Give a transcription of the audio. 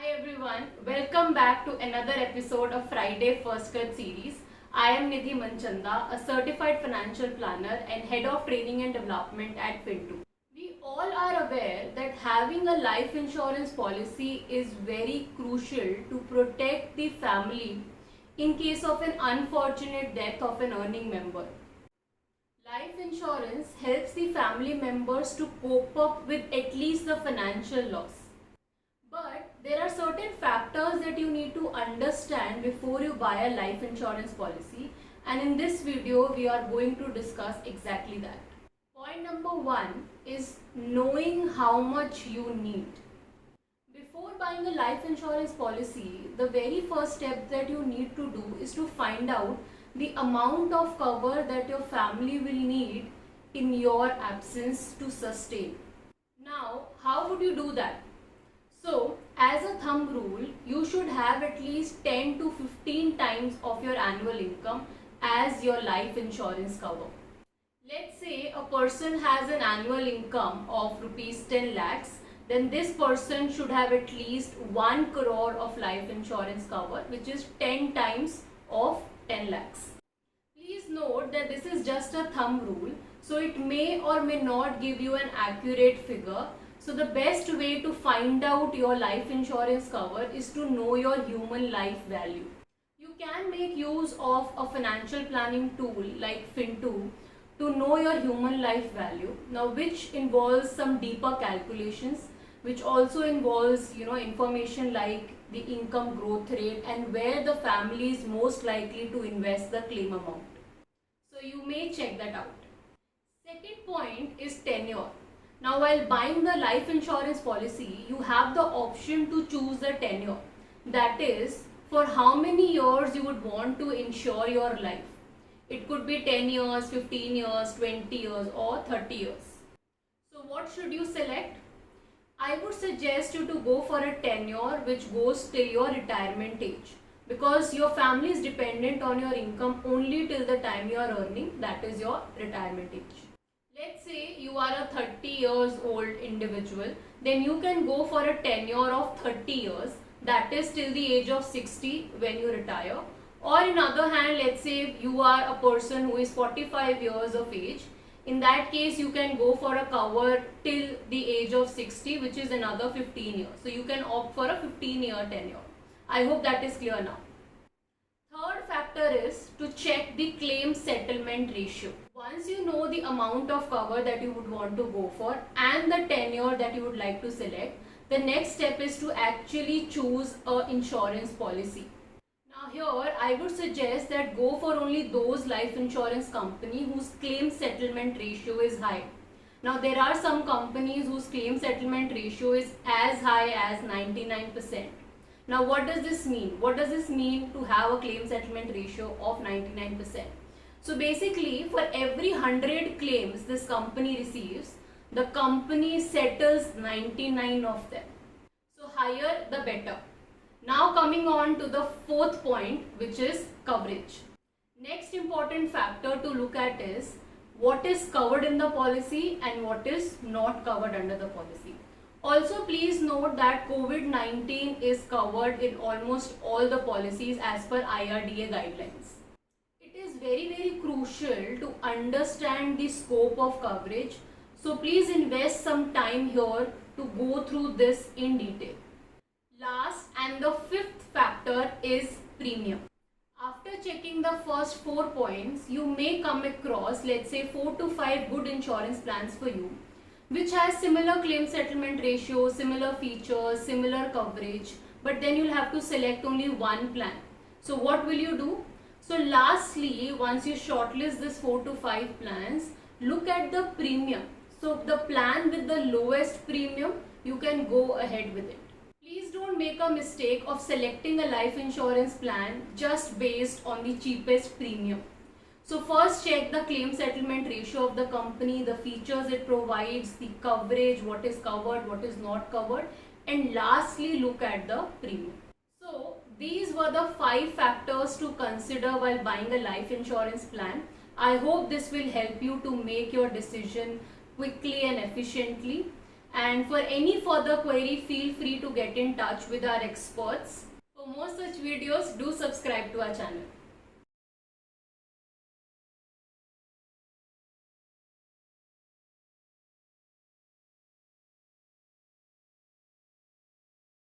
Hi everyone, welcome back to another episode of Friday First Cut series. I am Nidhi Manchanda, a certified financial planner and head of training and development at Fintu. We all are aware that having a life insurance policy is very crucial to protect the family in case of an unfortunate death of an earning member. Life insurance helps the family members to cope up with at least the financial loss. But there are certain factors that you need to understand before you buy a life insurance policy, and in this video we are going to discuss exactly that. Point number one is knowing how much you need. Before buying a life insurance policy, the very first step that you need to do is to find out the amount of cover that your family will need in your absence to sustain. Now, how would you do that? So, as a thumb rule, you should have at least 10 to 15 times of your annual income as your life insurance cover. Let's say a person has an annual income of rupees 10 lakhs, then this person should have at least 1 crore of life insurance cover, which is 10 times of 10 lakhs. Please note that this is just a thumb rule, so it may or may not give you an accurate figure. So the best way to find out your life insurance cover is to know your human life value. You can make use of a financial planning tool like Fintu to know your human life value. Now, which involves some deeper calculations, which also involves information like the income growth rate and where the family is most likely to invest the claim amount. So you may check that out. Second point is tenure. Now, while buying the life insurance policy, you have the option to choose the tenure. That is, for how many years you would want to insure your life. It could be 10 years, 15 years, 20 years or 30 years. So what should you select? I would suggest you to go for a tenure which goes till your retirement age, because your family is dependent on your income only till the time you are earning, that is your retirement age. Let's say you are a 30 years old individual, then you can go for a tenure of 30 years, that is till the age of 60 when you retire. Or in other hand, let's say you are a person who is 45 years of age, in that case you can go for a cover till the age of 60, which is another 15 years. So you can opt for a 15-year tenure. I hope that is clear now. Third factor is to check the claim settlement ratio. Once you know the amount of cover that you would want to go for and the tenure that you would like to select, the next step is to actually choose an insurance policy. Now here I would suggest that go for only those life insurance company whose claim settlement ratio is high. Now there are some companies whose claim settlement ratio is as high as 99%. Now what does this mean? What does this mean to have a claim settlement ratio of 99%? So basically, for every 100 claims this company receives, the company settles 99 of them. So higher the better. Now coming on to the fourth point, which is coverage. Next important factor to look at is what is covered in the policy and what is not covered under the policy. Also, please note that COVID-19 is covered in almost all the policies as per IRDA guidelines. It is very crucial to understand the scope of coverage. So please invest some time here to go through this in detail. Last and the fifth factor is premium. After checking the first 4 points, you may come across, let's say, 4 to 5 good insurance plans for you, which has similar claim settlement ratio, similar features, similar coverage, but then you'll have to select only one plan. So what will you do? So lastly, once you shortlist this 4 to 5 plans, look at the premium. So the plan with the lowest premium, you can go ahead with it. Please don't make a mistake of selecting a life insurance plan just based on the cheapest premium. So first check the claim settlement ratio of the company, the features it provides, the coverage, what is covered, what is not covered, and lastly look at the premium. So these were the 5 factors to consider while buying a life insurance plan. I hope this will help you to make your decision quickly and efficiently. And for any further query, feel free to get in touch with our experts. For more such videos, do subscribe to our channel.